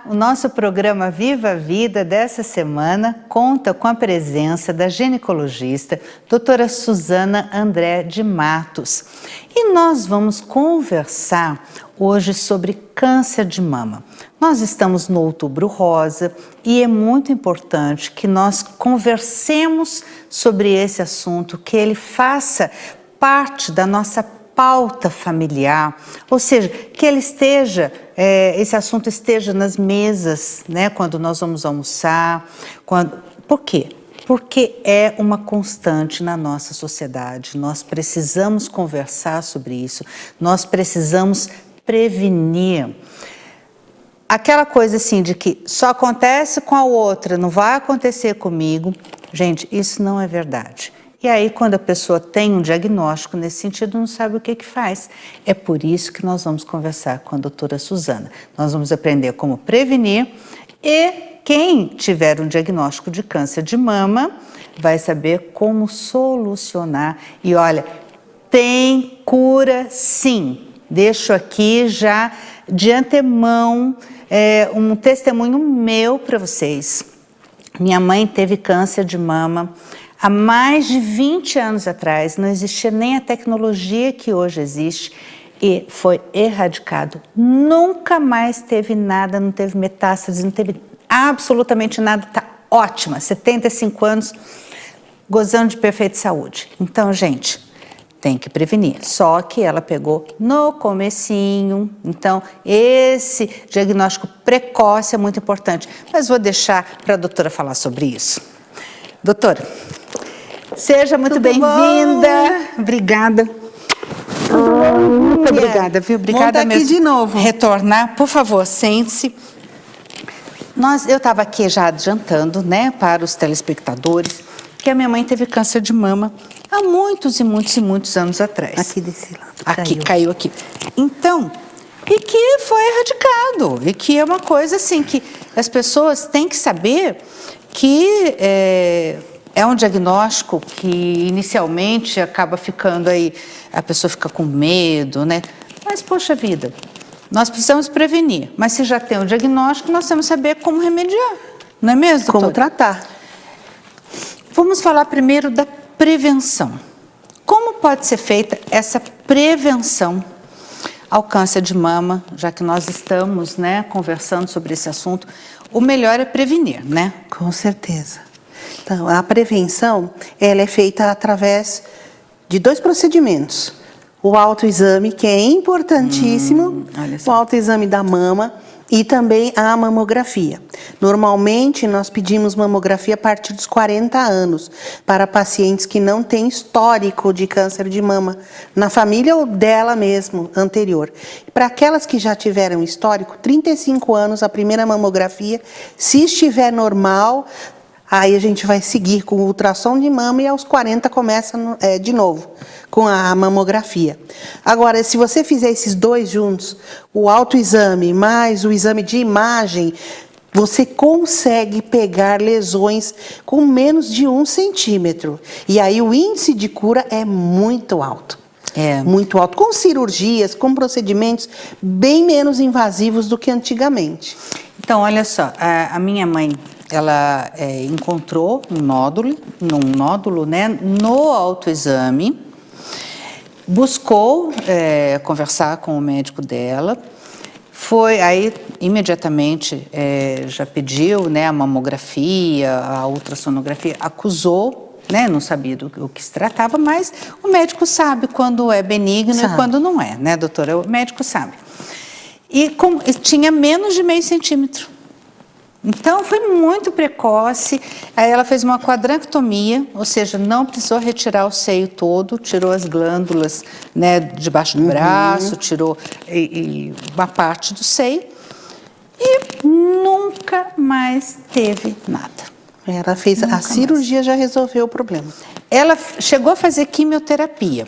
o nosso programa Viva a Vida dessa semana conta com a presença da ginecologista doutora Suzana André de Matos. E nós vamos conversar hoje sobre câncer de mama. Nós estamos no Outubro Rosa e é muito importante que nós conversemos sobre esse assunto, que ele faça parte da nossa pauta familiar, ou seja, que ele esteja, esse assunto esteja nas mesas, né, quando nós vamos almoçar. Por quê? Porque é uma constante na nossa sociedade. Nós precisamos conversar sobre isso, nós precisamos prevenir. Aquela coisa assim de que só acontece com a outra, não vai acontecer comigo. Gente, isso não é verdade. E aí, quando a pessoa tem um diagnóstico nesse sentido, não sabe o que faz. É por isso que nós vamos conversar com a doutora Suzana. Nós vamos aprender como prevenir e quem tiver um diagnóstico de câncer de mama vai saber como solucionar. E olha, tem cura sim. Deixo aqui já de antemão um testemunho meu para vocês. Minha mãe teve câncer de mama há mais de 20 anos atrás, não existia nem a tecnologia que hoje existe e foi erradicado. Nunca mais teve nada, não teve metástase, não teve absolutamente nada, está ótima, 75 anos, gozando de perfeita saúde. Então, gente, tem que prevenir. Só que ela pegou no comecinho, então esse diagnóstico precoce é muito importante. Mas vou deixar para a doutora falar sobre isso. Doutora, seja muito bem-vinda. Obrigada. Muito obrigada, viu? Obrigada mesmo. Aqui de novo. Retornar, por favor, sente-se. Eu estava aqui já adiantando, né, para os telespectadores, que a minha mãe teve câncer de mama há muitos e muitos e muitos anos atrás. Aqui desse lado. Aqui, caiu aqui. Então, e que foi erradicado. E que é uma coisa assim que as pessoas têm que saber que é um diagnóstico que inicialmente acaba ficando aí, a pessoa fica com medo, né? Mas, poxa vida, nós precisamos prevenir. Mas se já tem um diagnóstico, nós temos que saber como remediar, não é mesmo, doutora? Como tratar. Vamos falar primeiro da prevenção. Como pode ser feita essa prevenção ao câncer de mama, já que nós estamos, né, conversando sobre esse assunto? O melhor é prevenir, né? Com certeza. Então, a prevenção, ela é feita através de 2 procedimentos. O autoexame, que é importantíssimo, o autoexame da mama e também a mamografia. Normalmente, nós pedimos mamografia a partir dos 40 anos, para pacientes que não têm histórico de câncer de mama, na família ou dela mesmo, anterior. Para aquelas que já tiveram histórico, 35 anos, a primeira mamografia, se estiver normal, aí a gente vai seguir com o ultrassom de mama e aos 40 começa de novo com a mamografia. Agora, se você fizer esses 2 juntos, o autoexame mais o exame de imagem, você consegue pegar lesões com menos de 1 centímetro. E aí o índice de cura é muito alto. Muito alto, com cirurgias, com procedimentos bem menos invasivos do que antigamente. Então, olha só, a minha mãe, ela encontrou um nódulo, né, no autoexame, buscou conversar com o médico dela, aí imediatamente já pediu, né, a mamografia, a ultrassonografia, acusou, né, não sabia do que se tratava, mas o médico sabe quando é benigno e quando não é, né, doutora? O médico sabe. E tinha menos de meio centímetro. Então, foi muito precoce. Aí ela fez uma quadrantectomia, ou seja, não precisou retirar o seio todo, tirou as glândulas, né, debaixo do braço, tirou uma parte do seio e nunca mais teve nada. Ela fez a cirurgia, já resolveu o problema. Ela chegou a fazer quimioterapia,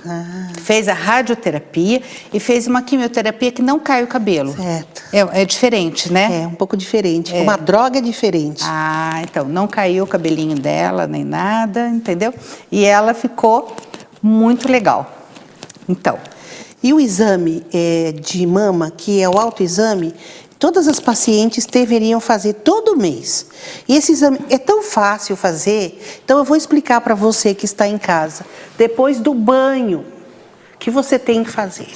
fez a radioterapia e fez uma quimioterapia que não cai o cabelo. Certo. É diferente, né? É um pouco diferente, uma droga diferente. Então, não caiu o cabelinho dela, nem nada, entendeu? E ela ficou muito legal. Então, e o exame de mama, que é o autoexame, todas as pacientes deveriam fazer todo mês. E esse exame é tão fácil fazer, então eu vou explicar para você que está em casa. Depois do banho, o que você tem que fazer?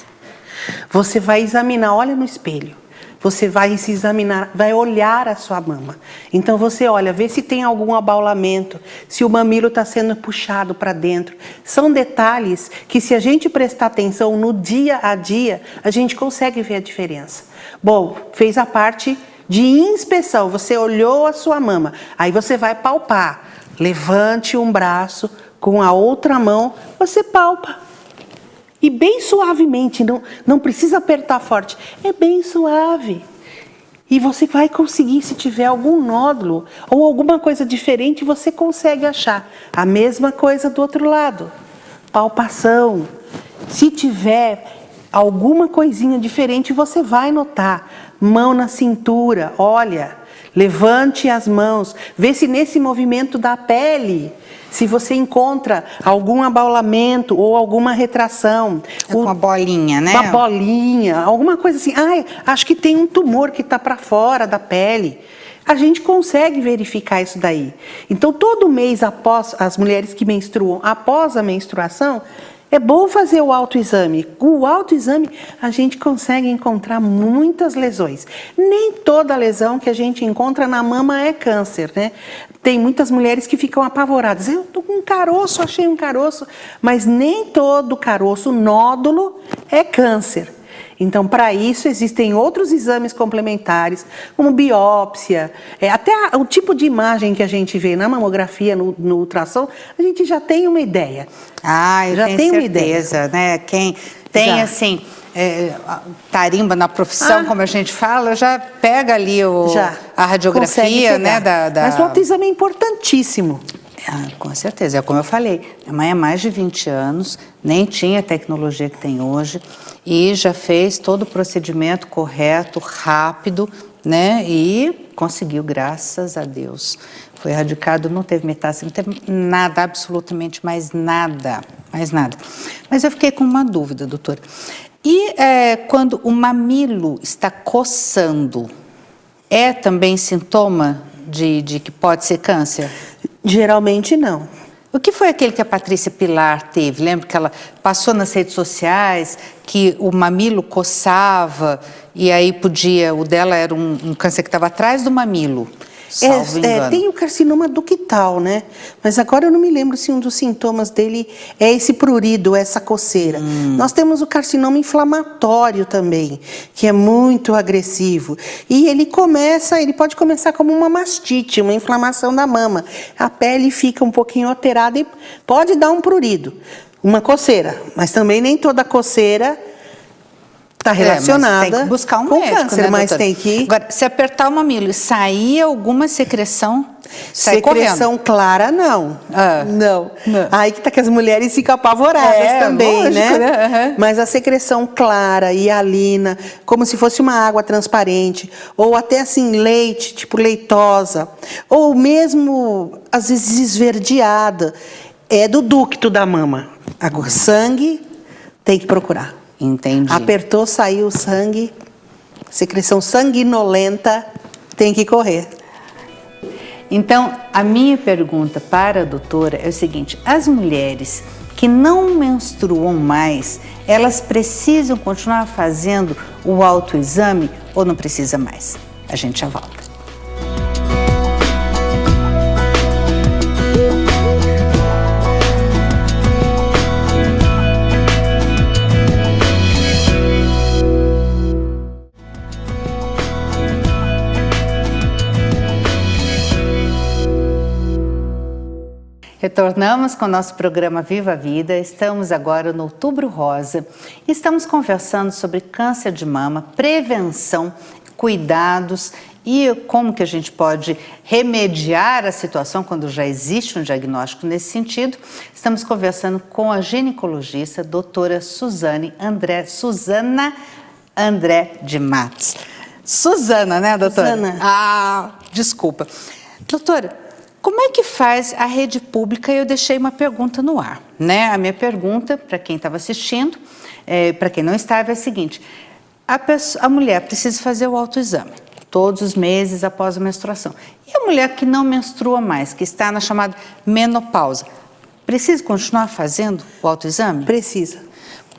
Você vai examinar, olha no espelho. Você vai se examinar, vai olhar a sua mama. Então você olha, vê se tem algum abaulamento, se o mamilo está sendo puxado para dentro. São detalhes que, se a gente prestar atenção no dia a dia, a gente consegue ver a diferença. Bom, fez a parte de inspeção, você olhou a sua mama, aí você vai palpar. Levante um braço, com a outra mão, você palpa. E bem suavemente, não precisa apertar forte, é bem suave. E você vai conseguir, se tiver algum nódulo ou alguma coisa diferente, você consegue achar. A mesma coisa do outro lado, palpação. Se tiver alguma coisinha diferente, você vai notar. Mão na cintura, olha, levante as mãos, vê se nesse movimento da pele, se você encontra algum abaulamento ou alguma retração. Uma bolinha, né? Uma bolinha, alguma coisa assim. Ai, acho que tem um tumor que está para fora da pele. A gente consegue verificar isso daí. Então, todo mês, após as mulheres que menstruam, após a menstruação, é bom fazer o autoexame. Com o autoexame, a gente consegue encontrar muitas lesões. Nem toda lesão que a gente encontra na mama é câncer, né? Tem muitas mulheres que ficam apavoradas. Eu estou com um caroço, achei um caroço. Mas nem todo caroço, nódulo, é câncer. Então, para isso, existem outros exames complementares, como biópsia, até o tipo de imagem que a gente vê na mamografia, no ultrassom, a gente já tem uma ideia. Ah, eu já tenho tem certeza, uma ideia. Né? Quem tem, Já. assim, tarimba na profissão, como a gente fala, já pega ali a radiografia, né? Mas o autoexame é importantíssimo. Ah, com certeza, é como eu falei, minha mãe há mais de 20 anos, nem tinha a tecnologia que tem hoje e já fez todo o procedimento correto, rápido, né? E conseguiu, graças a Deus. Foi erradicado, não teve metástase, não teve nada, absolutamente mais nada, mais nada. Mas eu fiquei com uma dúvida, doutora. E quando o mamilo está coçando, é também sintoma de que pode ser câncer? Geralmente não. O que foi aquele que a Patrícia Pilar teve? Lembra que ela passou nas redes sociais, que o mamilo coçava e aí podia, o dela era um câncer que estava atrás do mamilo, salvo engano. Tem o carcinoma ductal, né? Mas agora eu não me lembro se um dos sintomas dele é esse prurido, essa coceira. Nós temos o carcinoma inflamatório também, que é muito agressivo. E ele pode começar como uma mastite, uma inflamação da mama. A pele fica um pouquinho alterada e pode dar um prurido, uma coceira. Mas também nem toda coceira está relacionada mas tem que buscar um com médico, câncer, né, mas doutora? tem que... Agora, se apertar o mamilo e sair alguma secreção, sai secreção correndo. clara, não. Não. Não. Aí que tá que as mulheres ficam apavoradas também, lógico, né? Uhum. Mas a secreção clara, hialina, como se fosse uma água transparente, ou até assim leite, tipo leitosa, ou mesmo às vezes esverdeada, é do ducto da mama. Agora, sangue tem que procurar. Entendi. Apertou, saiu o sangue, secreção sanguinolenta, tem que correr. Então, a minha pergunta para a doutora é o seguinte: as mulheres que não menstruam mais, elas precisam continuar fazendo o autoexame ou não precisa mais? A gente já volta. Retornamos com o nosso programa Viva a Vida. Estamos agora no Outubro Rosa e estamos conversando sobre câncer de mama, prevenção, cuidados e como que a gente pode remediar a situação quando já existe um diagnóstico nesse sentido. Estamos conversando com a ginecologista, doutora Suzana André de Matos. Suzana, né, doutora? Suzana. Ah, desculpa. Doutora, como é que faz a rede pública? Eu deixei uma pergunta no ar, né? A minha pergunta, para quem estava assistindo, para quem não estava, é a seguinte: A mulher precisa fazer o autoexame todos os meses após a menstruação. E a mulher que não menstrua mais, que está na chamada menopausa, precisa continuar fazendo o autoexame? Precisa.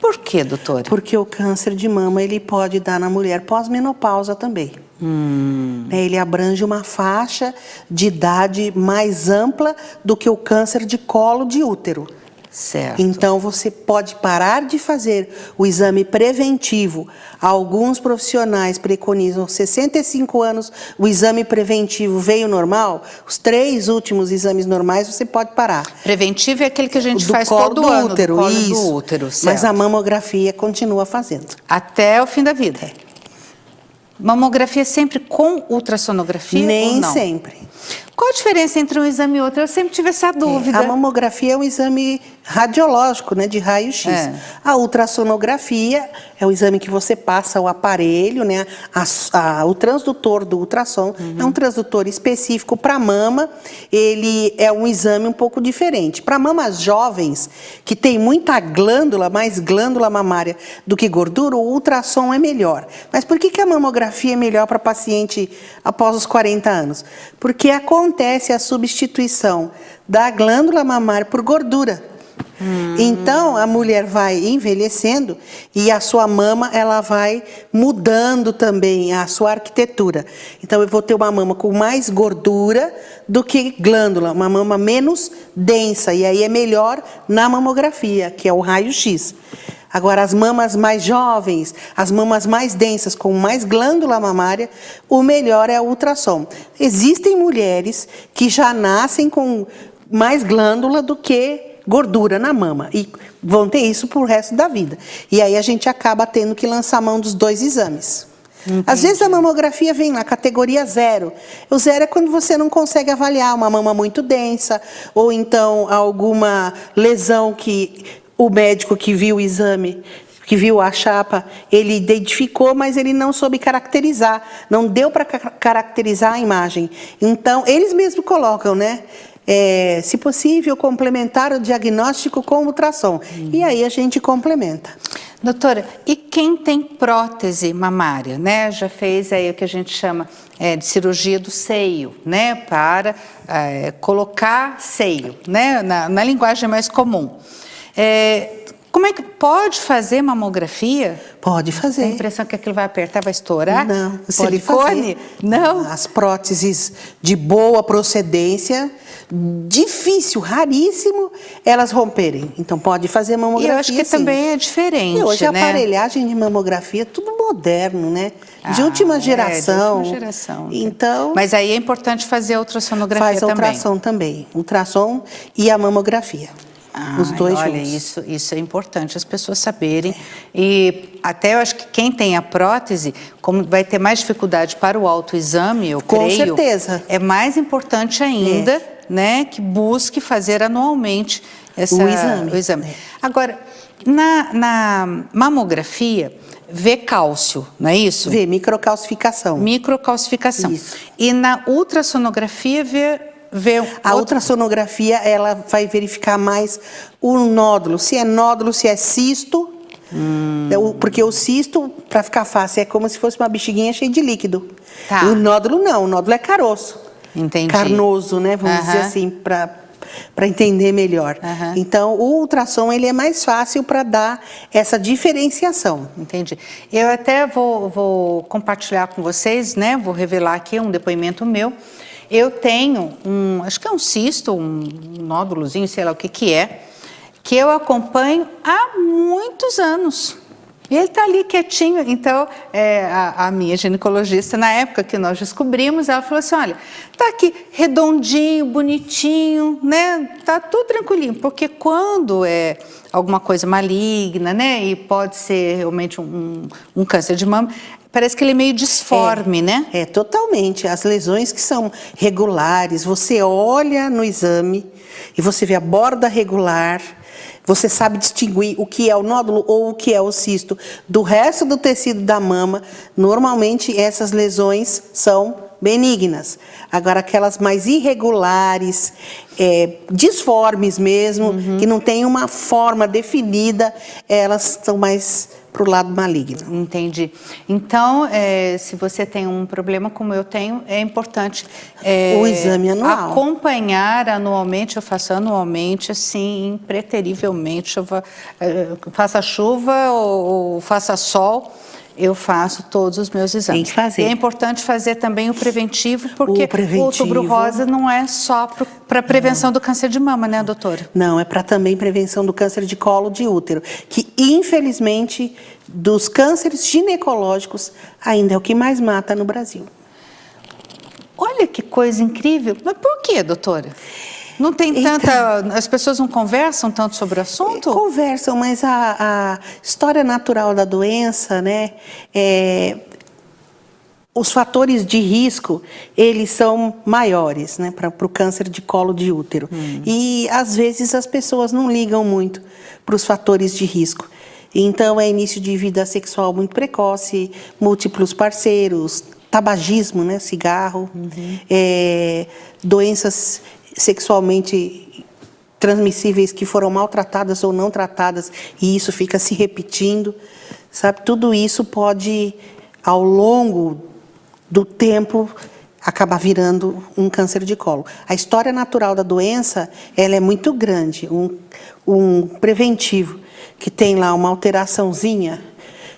Por quê, doutora? Porque o câncer de mama ele pode dar na mulher pós-menopausa também. Ele abrange uma faixa de idade mais ampla do que o câncer de colo de útero. Certo. Então, você pode parar de fazer o exame preventivo. Alguns profissionais preconizam 65 anos, o exame preventivo veio normal, os 3 últimos exames normais você pode parar. Preventivo é aquele que a gente faz colo todo do ano, útero, do colo isso. do útero, certo. Mas a mamografia continua fazendo. Até o fim da vida. Mamografia sempre com ultrassonografia Nem ou não? sempre. Qual a diferença entre um exame e outro? Eu sempre tive essa dúvida. A mamografia é um exame radiológico, né, de raio-x. A ultrassonografia é o exame que você passa o aparelho, né, o transdutor do ultrassom. É um transdutor específico para mama. Ele é um exame um pouco diferente. Para mamas jovens, que tem muita glândula, mais glândula mamária do que gordura, o ultrassom é melhor. Mas por que a mamografia é melhor para paciente após os 40 anos? Porque acontece a substituição da glândula mamária por gordura. Então, a mulher vai envelhecendo e a sua mama ela vai mudando também a sua arquitetura. Então, eu vou ter uma mama com mais gordura do que glândula, uma mama menos densa. E aí é melhor na mamografia, que é o raio-x. Agora, as mamas mais jovens, as mamas mais densas, com mais glândula mamária, o melhor é o ultrassom. Existem mulheres que já nascem com mais glândula do que gordura na mama e vão ter isso pro resto da vida. E aí a gente acaba tendo que lançar mão dos 2 exames. Entendi. Às vezes a mamografia vem na categoria 0. O 0 é quando você não consegue avaliar uma mama muito densa ou então alguma lesão que o médico que viu o exame, que viu a chapa, ele identificou, mas ele não soube caracterizar, não deu para caracterizar a imagem. Então, eles mesmos colocam, né? Se possível, complementar o diagnóstico com ultrassom. E aí a gente complementa. Doutora, e quem tem prótese mamária, né? Já fez aí o que a gente chama de cirurgia do seio, né? Para colocar seio, né? Na linguagem mais comum. Como é que pode fazer mamografia? Pode fazer. Tem a impressão que aquilo vai apertar, vai estourar? Não, o silicone? Não. As próteses de boa procedência, difícil, raríssimo, elas romperem. Então pode fazer mamografia. E eu acho que sim. Também é diferente, e hoje né? A aparelhagem de mamografia é tudo moderno, né? De última geração. De última geração. Então, mas aí é importante fazer a ultrassonografia também. Faz a ultrassom também. Ultrassom e a mamografia. Os 2 olha, juntos. Isso é importante as pessoas saberem. E até eu acho que quem tem a prótese, como vai ter mais dificuldade para o autoexame, eu creio. Com certeza. É mais importante ainda, né, que busque fazer anualmente o exame. Agora, na mamografia, vê cálcio, não é isso? Vê microcalcificação. Microcalcificação. Isso. E na ultrassonografia vê a ultrassonografia, ela vai verificar mais o nódulo, se é cisto, porque o cisto, para ficar fácil, é como se fosse uma bexiguinha cheia de líquido. Tá. O nódulo não, o nódulo é caroço. Entendi. Carnoso, né, vamos dizer assim, para entender melhor. Então, o ultrassom ele é mais fácil para dar essa diferenciação. Entendi. Eu até vou compartilhar com vocês, né, vou revelar aqui um depoimento meu. Eu tenho acho que é um cisto, um nódulozinho, sei lá o que é, que eu acompanho há muitos anos. E ele está ali quietinho. Então, a minha ginecologista, na época que nós descobrimos, ela falou assim, olha, está aqui redondinho, bonitinho, né? Está tudo tranquilinho, porque quando é alguma coisa maligna, né? E pode ser realmente um câncer de mama, parece que ele é meio disforme, né? Totalmente. As lesões que são regulares, você olha no exame e você vê a borda regular, você sabe distinguir o que é o nódulo ou o que é o cisto do resto do tecido da mama. Normalmente, essas lesões são benignas. Agora, aquelas mais irregulares, disformes mesmo, que não tem uma forma definida, elas são mais para o lado maligno. Entendi. Então, se você tem um problema como eu tenho, é importante o exame anual. Acompanhar anualmente. Eu faço anualmente, assim, impreterivelmente. Faça chuva ou faça sol, eu faço todos os meus exames. Tem que fazer. E é importante fazer também o preventivo, porque o Outubro Rosa não é só para prevenção do câncer de mama, né, doutora? Não, é para também prevenção do câncer de colo de útero, que infelizmente dos cânceres ginecológicos ainda é o que mais mata no Brasil. Olha que coisa incrível. Mas por quê, doutora? Não tem tanta... As pessoas não conversam tanto sobre o assunto? Conversam, mas a história natural da doença, né? Os fatores de risco, eles são maiores, né? Para o câncer de colo de útero. E, às vezes, as pessoas não ligam muito para os fatores de risco. Então, é início de vida sexual muito precoce, múltiplos parceiros, tabagismo, né? Cigarro, doenças sexualmente transmissíveis que foram maltratadas ou não tratadas, e isso fica se repetindo, sabe? Tudo isso pode, ao longo do tempo, acabar virando um câncer de colo. A história natural da doença, ela é muito grande. Um preventivo que tem lá uma alteraçãozinha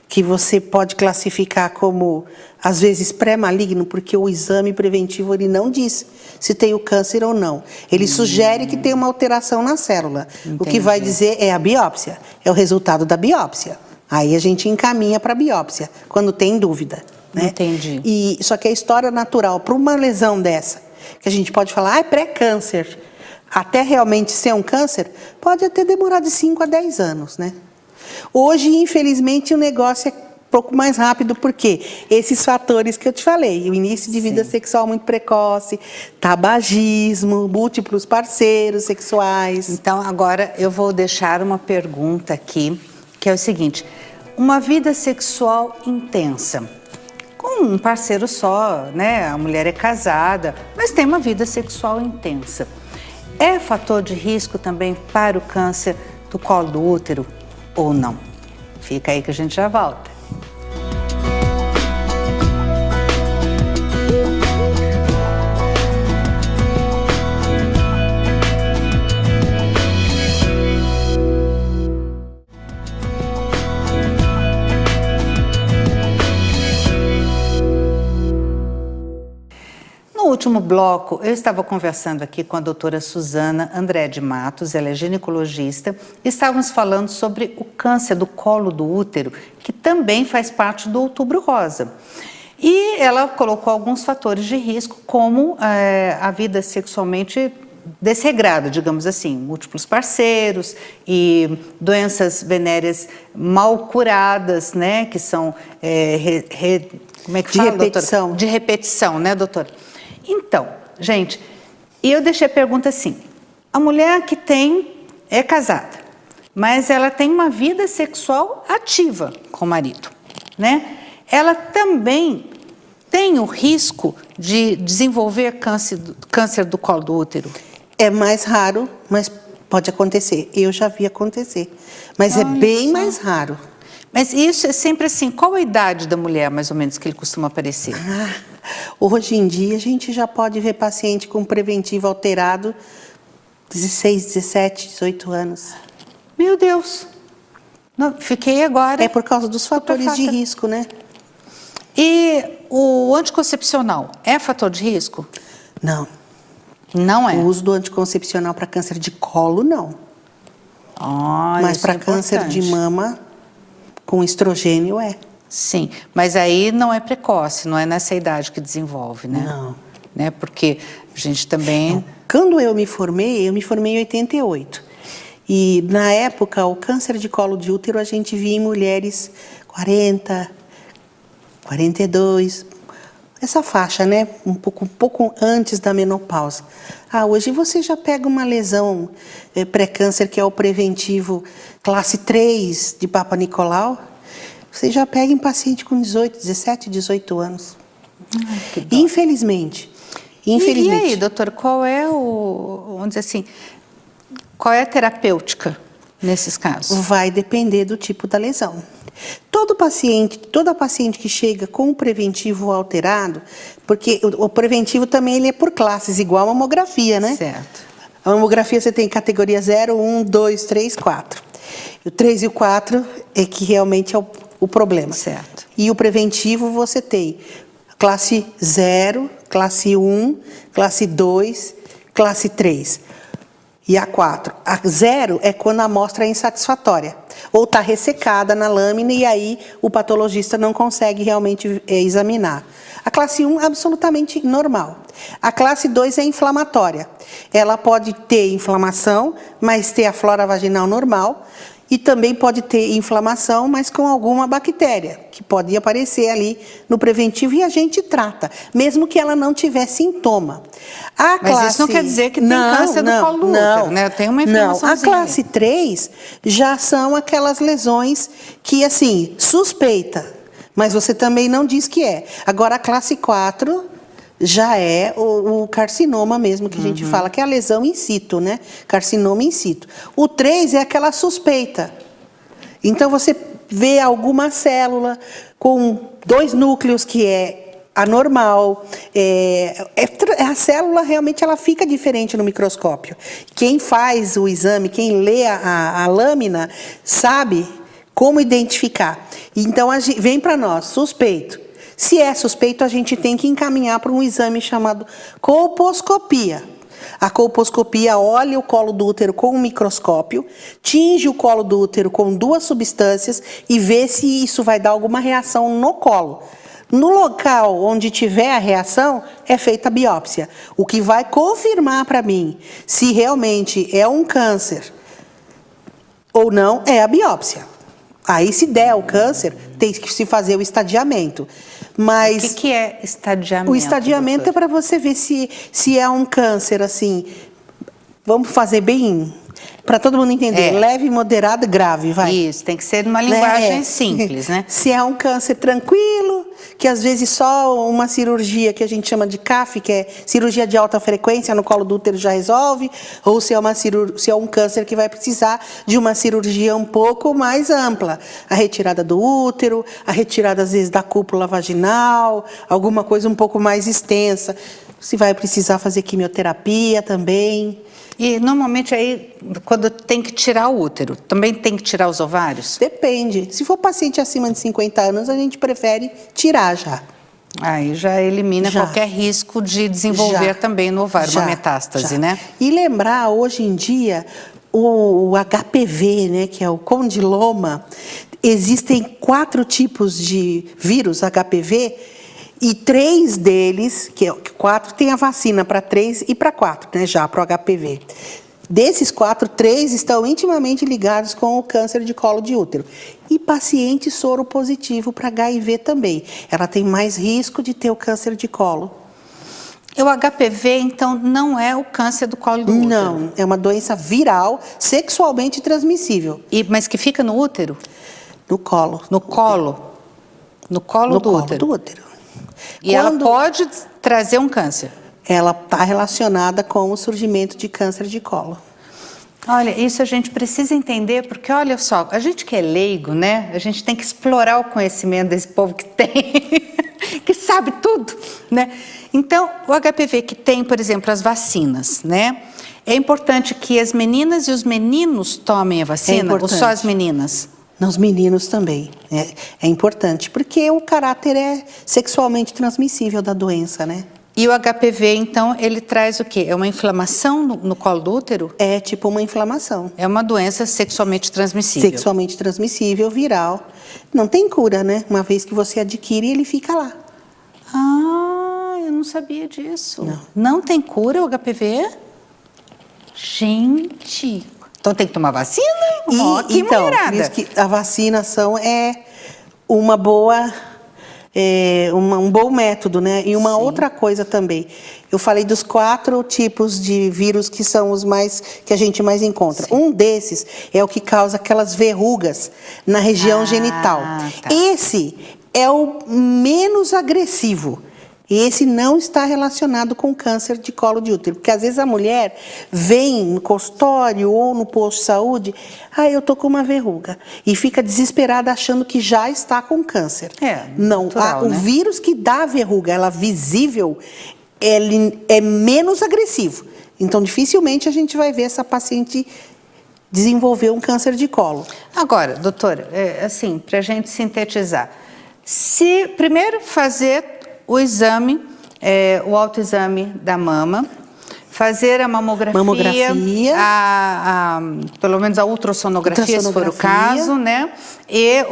que você pode classificar como, às vezes, pré-maligno, porque o exame preventivo ele não diz se tem o câncer ou não. Ele sugere que tem uma alteração na célula. Entendi. O que vai dizer é a biópsia, é o resultado da biópsia. Aí a gente encaminha para a biópsia, quando tem dúvida. Né? Entendi. Só que a história natural, para uma lesão dessa, que a gente pode falar, é pré-câncer, até realmente ser um câncer, pode até demorar de 5 a 10 anos, né? Hoje, infelizmente, o negócio é um pouco mais rápido, porque esses fatores que eu te falei, o início de vida sexual muito precoce, tabagismo, múltiplos parceiros sexuais. Então, agora eu vou deixar uma pergunta aqui, que é o seguinte: uma vida sexual intensa, com um parceiro só, né? A mulher é casada, mas tem uma vida sexual intensa. É fator de risco também para o câncer do colo do útero ou não? Fica aí que a gente já volta. No último bloco, eu estava conversando aqui com a doutora Suzana André de Matos, ela é ginecologista, e estávamos falando sobre o câncer do colo do útero, que também faz parte do Outubro Rosa. E ela colocou alguns fatores de risco, como a vida sexualmente desregrada, digamos assim, múltiplos parceiros e doenças venéreas mal curadas, né, que são como é que fala, repetição. Doutora? De repetição, né, doutora? Então, gente, e eu deixei a pergunta assim: a mulher que é casada, mas ela tem uma vida sexual ativa com o marido, né? Ela também tem o risco de desenvolver câncer do colo do útero? É mais raro, mas pode acontecer. Eu já vi acontecer, mas é bem mais raro. Mas isso é sempre assim, qual a idade da mulher, mais ou menos, que ele costuma aparecer? Hoje em dia, a gente já pode ver paciente com preventivo alterado, 16, 17, 18 anos. Meu Deus! Não, fiquei agora... É por causa dos fatores de risco, né? E o anticoncepcional é fator de risco? Não. Não é? O uso do anticoncepcional para câncer de colo, não. Mas para câncer de mama, com estrogênio, é. Sim, mas aí não é precoce, não é nessa idade que desenvolve, né? Não. Né? Porque a gente também... Não. Quando eu me formei em 88. E, na época, o câncer de colo de útero a gente via em mulheres 40, 42, essa faixa, né? Um pouco antes da menopausa. Hoje você já pega uma lesão pré-câncer, que é o preventivo classe 3 de Papa Nicolau, você já pega em paciente com 17, 18 anos. Infelizmente. E aí, doutor, qual é vamos dizer assim, qual é a terapêutica nesses casos? Vai depender do tipo da lesão. Toda paciente que chega com o preventivo alterado, porque o preventivo também ele é por classes, igual a mamografia, né? Certo. A mamografia você tem categoria 0, 1, 2, 3, 4. O 3 e o 4 é que realmente é o problema. Certo. E o preventivo você tem classe 0, classe 1, classe 2, classe 3. E a 4. A 0 é quando a amostra é insatisfatória. Ou está ressecada na lâmina e aí o patologista não consegue realmente examinar. A classe 1 é absolutamente normal. A classe 2 é inflamatória. Ela pode ter inflamação, mas ter a flora vaginal normal. E também pode ter inflamação, mas com alguma bactéria, que pode aparecer ali no preventivo e a gente trata, mesmo que ela não tiver sintoma. Mas isso não quer dizer que tem câncer do colo do útero, né? Tem uma inflamaçãozinha. A classe 3 já são aquelas lesões que, assim, suspeita, mas você também não diz que é. Agora, a classe 4... já é o carcinoma mesmo, que a gente fala, que é a lesão in situ, né? Carcinoma in situ. O 3 é aquela suspeita. Então, você vê alguma célula com 2 núcleos, que é anormal. A célula, realmente, ela fica diferente no microscópio. Quem faz o exame, quem lê a lâmina, sabe como identificar. Então, vem para nós, suspeito. Se é suspeito, a gente tem que encaminhar para um exame chamado colposcopia. A colposcopia olha o colo do útero com um microscópio, tinge o colo do útero com 2 substâncias e vê se isso vai dar alguma reação no colo. No local onde tiver a reação, é feita a biópsia. O que vai confirmar para mim se realmente é um câncer ou não é a biópsia. Aí, se der o câncer, tem que se fazer o estadiamento. Mas o que é estadiamento? O estadiamento, doutor, é para você ver se é um câncer, assim, vamos fazer bem, para todo mundo entender, leve, moderado, grave, vai. Isso, tem que ser numa linguagem simples, né? Se é um câncer tranquilo, que às vezes só uma cirurgia que a gente chama de CAF, que é cirurgia de alta frequência no colo do útero, já resolve, ou se é um câncer que vai precisar de uma cirurgia um pouco mais ampla, a retirada do útero, a retirada às vezes da cúpula vaginal, alguma coisa um pouco mais extensa, se vai precisar fazer quimioterapia também. E normalmente aí, quando tem que tirar o útero, também tem que tirar os ovários? Depende. Se for paciente acima de 50 anos, a gente prefere tirar já. Aí já elimina qualquer risco de desenvolver também no ovário uma metástase, né? E lembrar, hoje em dia, o HPV, né, que é o condiloma, existem 4 tipos de vírus HPV, e 3 deles, que é 4, tem a vacina para 3 e para 4, né, já para o HPV. Desses 4, 3 estão intimamente ligados com o câncer de colo de útero. E paciente soro positivo para HIV também. Ela tem mais risco de ter o câncer de colo. E o HPV, então, não é o câncer do colo do útero? Não, é uma doença viral, sexualmente transmissível. Mas que fica no útero? No colo. No colo? No colo do útero? Do útero. E ela pode trazer um câncer? Ela está relacionada com o surgimento de câncer de colo. Olha, isso a gente precisa entender, porque olha só, a gente que é leigo, né? A gente tem que explorar o conhecimento desse povo que tem, que sabe tudo, né? Então, o HPV que tem, por exemplo, as vacinas, né? É importante que as meninas e os meninos tomem a vacina, ou só as meninas? Nos meninos também. É importante, porque o caráter é sexualmente transmissível da doença, né? E o HPV, então, ele traz o quê? É uma inflamação no colo do útero? É tipo uma inflamação. É uma doença sexualmente transmissível. Sexualmente transmissível, viral. Não tem cura, né? Uma vez que você adquire, ele fica lá. Ah, eu não sabia disso. Não tem cura o HPV? Gente... Então tem que tomar vacina? Então, diz que a vacinação é uma boa, um bom método, né? E uma outra coisa também. Eu falei dos 4 tipos de vírus que são os mais que a gente mais encontra. Sim. Um desses é o que causa aquelas verrugas na região genital. Tá. Esse é o menos agressivo. Esse não está relacionado com câncer de colo de útero, porque às vezes a mulher vem no consultório ou no posto de saúde, eu tô com uma verruga, e fica desesperada achando que já está com câncer. Não, natural, o né? vírus que dá a verruga, ela visível, ele é menos agressivo. Então, dificilmente a gente vai ver essa paciente desenvolver um câncer de colo. Agora, doutora, assim, para a gente sintetizar, se primeiro fazer o exame, o autoexame da mama, fazer a mamografia. Pelo menos a ultrassonografia, se for o caso, né? E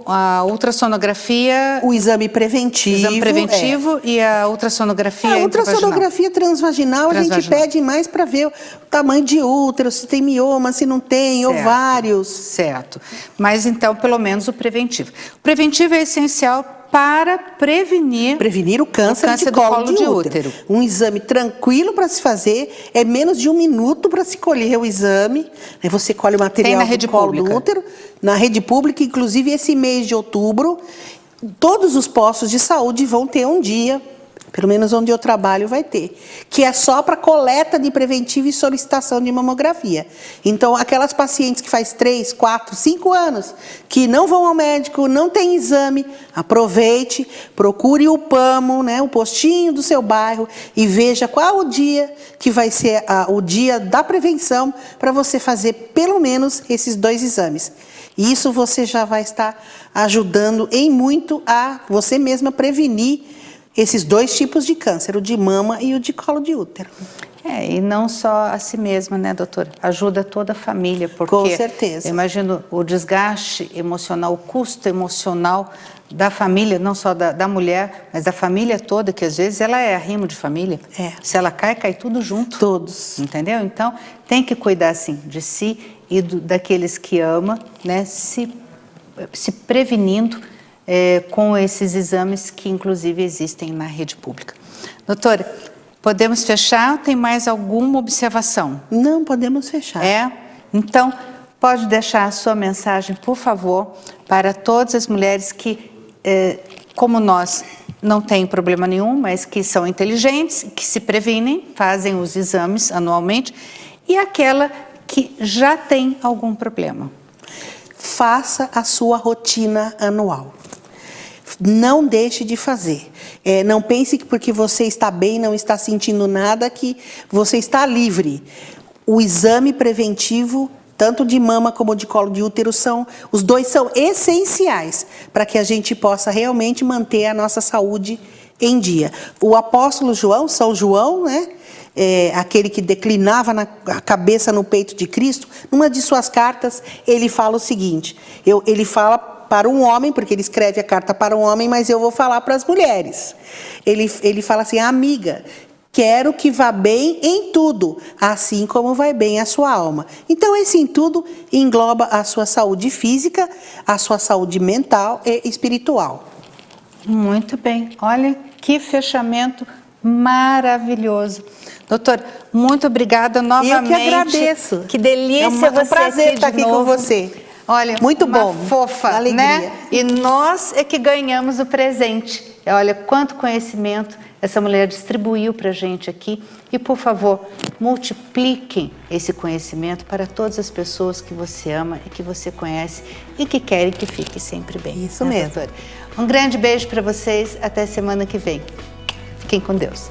a ultrassonografia... O exame preventivo. O exame preventivo e a ultrassonografia A ultrassonografia transvaginal, a gente pede mais para ver o tamanho de útero, se tem mioma, se não tem, certo, ovários. Certo. Mas então, pelo menos o preventivo. O preventivo é essencial para prevenir o câncer de colo de útero. Um exame tranquilo para se fazer, é menos de 1 minuto para se colher o exame. Aí você colhe o material do colo do útero, na rede pública, inclusive esse mês de outubro, todos os postos de saúde vão ter um dia, pelo menos onde eu trabalho vai ter, que é só para coleta de preventivo e solicitação de mamografia. Então, aquelas pacientes que faz 3, 4, 5 anos, que não vão ao médico, não tem exame, aproveite, procure o PAMO, né, o postinho do seu bairro, e veja qual o dia que vai ser o dia da prevenção para você fazer pelo menos esses 2 exames. E isso você já vai estar ajudando em muito a você mesma prevenir esses 2 tipos de câncer, o de mama e o de colo de útero. E não só a si mesma, né, doutora? Ajuda toda a família, porque... Com certeza. Eu imagino o desgaste emocional, o custo emocional da família, não só da mulher, mas da família toda, que às vezes ela é arrimo de família. Se ela cai, cai tudo junto. Todos. Entendeu? Então, tem que cuidar, assim, de si e daqueles que ama, né, se prevenindo com esses exames que, inclusive, existem na rede pública. Doutora, podemos fechar? Tem mais alguma observação? Não, podemos fechar. Então, pode deixar a sua mensagem, por favor, para todas as mulheres que, como nós, não têm problema nenhum, mas que são inteligentes, que se previnem, fazem os exames anualmente, e aquela que já tem algum problema. Faça a sua rotina anual. Não deixe de fazer. Não pense que porque você está bem, não está sentindo nada, que você está livre. O exame preventivo, tanto de mama como de colo de útero, os 2 são essenciais para que a gente possa realmente manter a nossa saúde em dia. O apóstolo João, São João, né? Aquele que declinava a cabeça no peito de Cristo, numa de suas cartas, ele fala o seguinte, ele fala para um homem, porque ele escreve a carta para um homem, mas eu vou falar para as mulheres. Ele fala assim: amiga, quero que vá bem em tudo, assim como vai bem a sua alma. Então, esse em tudo engloba a sua saúde física, a sua saúde mental e espiritual. Muito bem. Olha que fechamento maravilhoso. Doutora, muito obrigada novamente. Eu que agradeço. Que delícia você um prazer estar aqui com você. Olha, muito bom, fofa, alegria, né? E nós é que ganhamos o presente. Olha quanto conhecimento essa mulher distribuiu para a gente aqui. E, por favor, multipliquem esse conhecimento para todas as pessoas que você ama e que você conhece e que querem que fique sempre bem. Isso mesmo. Doutora? Um grande beijo para vocês. Até semana que vem. Fiquem com Deus.